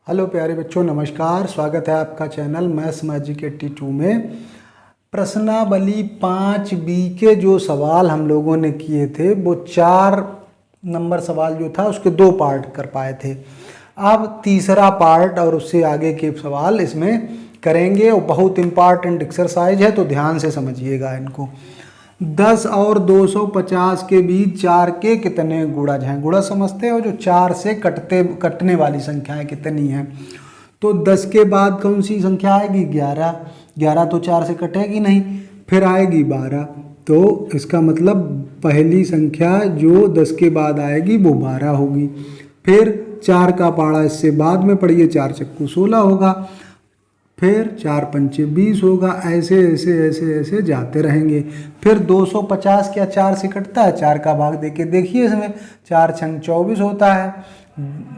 Hello प्यारे बच्चों, नमस्कार। स्वागत है आपका चैनल मैथ्स मैजिक 82 में। प्रश्नावली 5B के जो सवाल हम लोगों ने किए थे वो 4 नंबर सवाल जो था उसके 2 पार्ट कर पाए थे। अब तीसरा पार्ट और उससे आगे के सवाल इसमें करेंगे और बहुत इम्पॉर्टेंट एक्सरसाइज है, तो ध्यान से समझिएगा इनको। 10 और 250 के बीच 4 के कितने गुणज हैं? गुणज समझते हो, जो 4 से कटने वाली संख्याएं कितनी हैं। तो 10 के बाद कौन सी संख्या आएगी? 11। 11 तो 4 से कटेगी नहीं। फिर आएगी 12। तो इसका मतलब पहली संख्या जो 10 के बाद आएगी वो 12 होगी। फिर 4 का पाड़ा इससे बाद में पढ़िए, 4 चक्कू 16 होगा। फिर 4 पंचे 20 होगा। ऐसे ऐसे ऐसे ऐसे जाते रहेंगे। फिर 250 क्या 4 से कटता है? 4 का भाग देके देखिए, इसमें 4 छंग 24 होता है।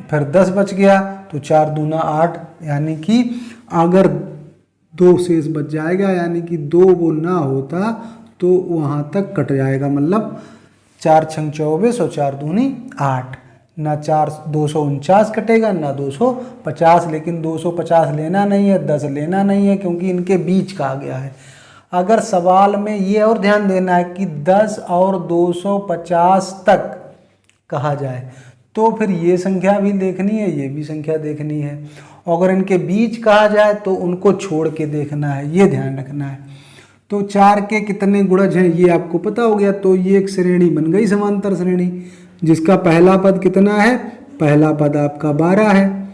फिर 10 बच गया तो 4 दूना 8, यानी कि अगर 2 शेष बच जाएगा, यानी कि 2 वो ना होता तो वहाँ तक कट जाएगा। मतलब 4 छंग 24 और 4 दूनी 8, ना 249 कटेगा ना 250, लेकिन 250 लेना नहीं है, 10 लेना नहीं है, क्योंकि इनके बीच का आ गया है। अगर सवाल में ये और ध्यान देना है कि 10 और 250 तक कहा जाए तो फिर ये संख्या भी देखनी है, ये भी संख्या देखनी है। अगर इनके बीच कहा जाए तो उनको छोड़ के देखना है, ये ध्यान रखना है। तो 4 के कितने गुणज हैं ये आपको पता हो गया। तो ये एक श्रेणी बन गई, समांतर श्रेणी, जिसका पहला पद कितना है? पहला पद आपका 12 है।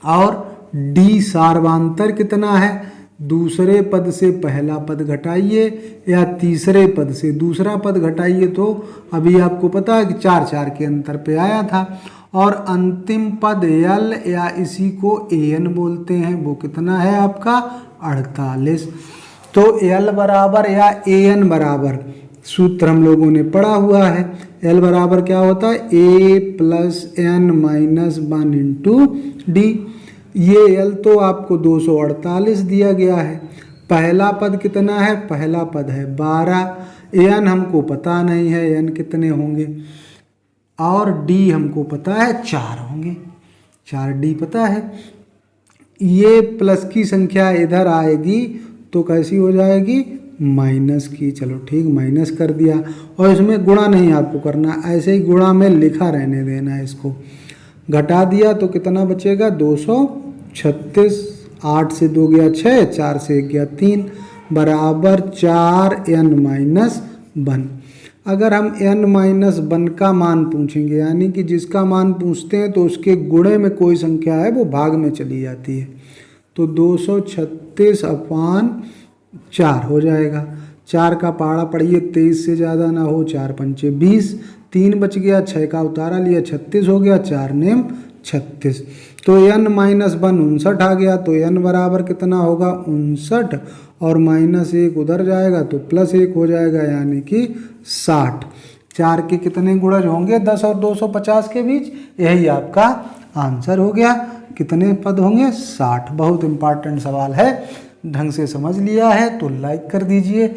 और डी सार्वांतर कितना है? दूसरे पद से पहला पद घटाइए या तीसरे पद से दूसरा पद घटाइए, तो अभी आपको पता है कि 4 4 के अंतर पे आया था। और अंतिम पद यल या इसी को an बोलते हैं, वो कितना है आपका? 48। तो यल बराबर या an बराबर, सूत्र हम लोगों ने पढ़ा हुआ है। L बराबर क्या होता है? a plus n minus 1 into D. ये L तो आपको 248 दिया गया है। पहला पद कितना है? पहला पद है 12। n हमको पता नहीं है, n कितने होंगे। और d हमको पता है 4 होंगे, 4d पता है। ये प्लस की संख्या इधर आएगी तो कैसी हो जाएगी? माइनस की। चलो ठीक, माइनस कर दिया। और इसमें गुणा नहीं आपको करना, ऐसे ही गुणा में लिखा रहने देना है। इसको घटा दिया तो कितना बचेगा? 236। 8 से 2 गया 6, 4 से 1 गया 3, बराबर 4n माइनस 1। अगर हम n माइनस 1 का मान पूछेंगे, यानी कि जिसका मान पूछते हैं तो उसके गुणे में कोई संख्या है वो भाग में चली जाती है, तो 236/4 हो जाएगा। 4 का पाड़ा पढ़िए, 23 से ज़्यादा ना हो। 4 पंचे 20, 3 बच गया, 6 का उतारा लिया, 36 हो गया, 4 नेम 36। तो n माइनस 1 59 आ गया। तो n बराबर कितना होगा? 59, और माइनस 1 उधर जाएगा तो प्लस 1 हो जाएगा, यानी कि 60। 4 के कितने गुणज होंगे 10 और 250 के बीच? यही आपका आंसर हो गया। कितने पद होंगे? 60। बहुत इंपॉर्टेंट सवाल है, ढंग से समझ लिया है तो लाइक कर दीजिए।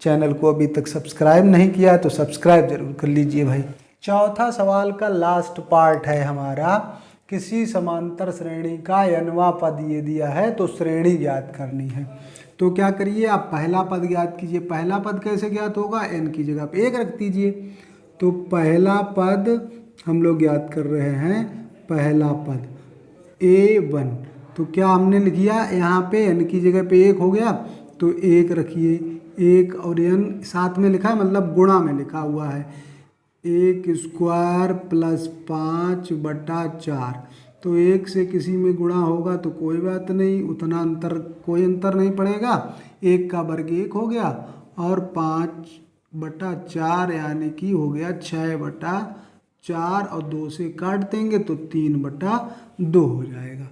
चैनल को अभी तक सब्सक्राइब नहीं किया है तो सब्सक्राइब जरूर कर लीजिए भाई। चौथा सवाल का लास्ट पार्ट है हमारा। किसी समांतर श्रेणी का nवां पद ये दिया है तो श्रेणी ज्ञात करनी है। तो क्या करिए, आप पहला पद ज्ञात कीजिए। पहला पद कैसे ज्ञात होगा? n की जगह पे 1 रख दीजिए। तो पहला पद हम लोग ज्ञात कर रहे हैं, पहला पद a1। तो क्या हमने लिख दिया यहाँ पे? n की जगह पे 1 हो गया तो 1 रखिए। 1 और n साथ में लिखा है, मतलब गुणा में लिखा हुआ है। 1 स्क्वायर प्लस 5/4। तो 1 से किसी में गुणा होगा तो कोई बात नहीं, उतना अंतर, कोई अंतर नहीं पड़ेगा। 1 का वर्ग 1 हो गया, और 5/4 यानी कि हो गया 6/4, और 2 से काट देंगे तो 3/2 हो जाएगा।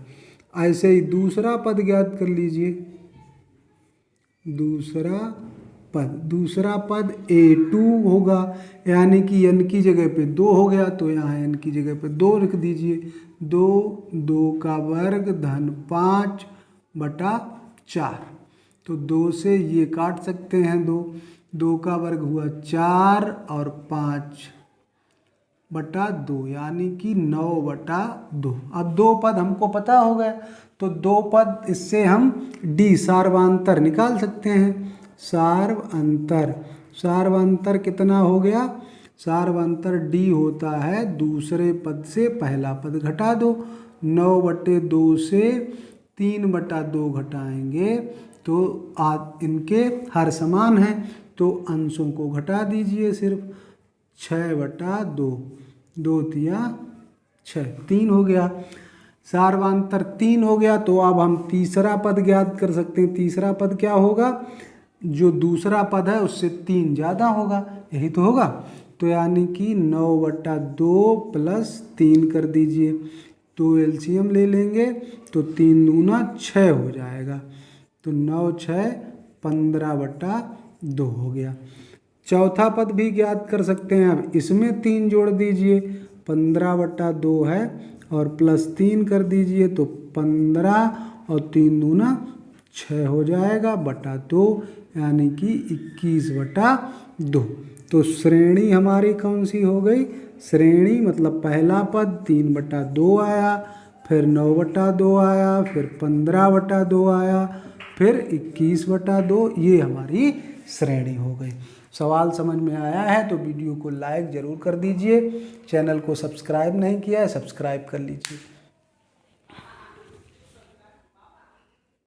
ऐसे ही दूसरा पद ज्ञात कर लीजिए। दूसरा पद a2 होगा, यानी कि n की जगह पे 2 हो गया, तो यहाँ n की जगह पे 2 लिख दीजिए। 2 का वर्ग धन 5/4। तो 2 से ये काट सकते हैं, 2 का वर्ग हुआ 4 और 5 9/2 यानी कि 9/2। अब दो पद हमको पता हो गए, तो दो पद इससे हम डी सार्वंतर निकाल सकते हैं। सार्वंतर कितना हो गया? सार्वंतर डी होता है दूसरे पद से पहला पद घटा दो। 9/2 से 3/2 घटाएंगे तो इनके हर समान हैं, तो अंशों को घटा दीजिए सिर्फ। 6/2, 2 तिया 6, 3 हो गया। सार्वंतर 3 हो गया, तो अब हम तीसरा पद ज्ञात कर सकते हैं। तीसरा पद क्या होगा? जो दूसरा पद है उससे 3 ज़्यादा होगा, यही तो होगा। तो यानी कि 9/2 + 3 कर दीजिए, तो एलसीएम ले लेंगे तो 3 दूना 6 हो जाएगा। तो 9 6 15/2 हो गया। चौथा पद भी ज्ञात कर सकते हैं। अब इसमें 3 जोड़ दीजिए, 15/2 है और +3 कर दीजिए तो 15 और 3 दूना 6 हो जाएगा /2, यानी कि 21/2। तो श्रेणी हमारी कौन सी हो गई? श्रेणी मतलब पहला पद 3/2 आया, फिर 9/2 आया, फिर 15/2 आया, फिर 21/2। ये हमारी श्रेणी हो गई। सवाल समझ में आया है तो वीडियो को लाइक ज़रूर कर दीजिए। चैनल को सब्सक्राइब नहीं किया है, सब्सक्राइब कर लीजिए।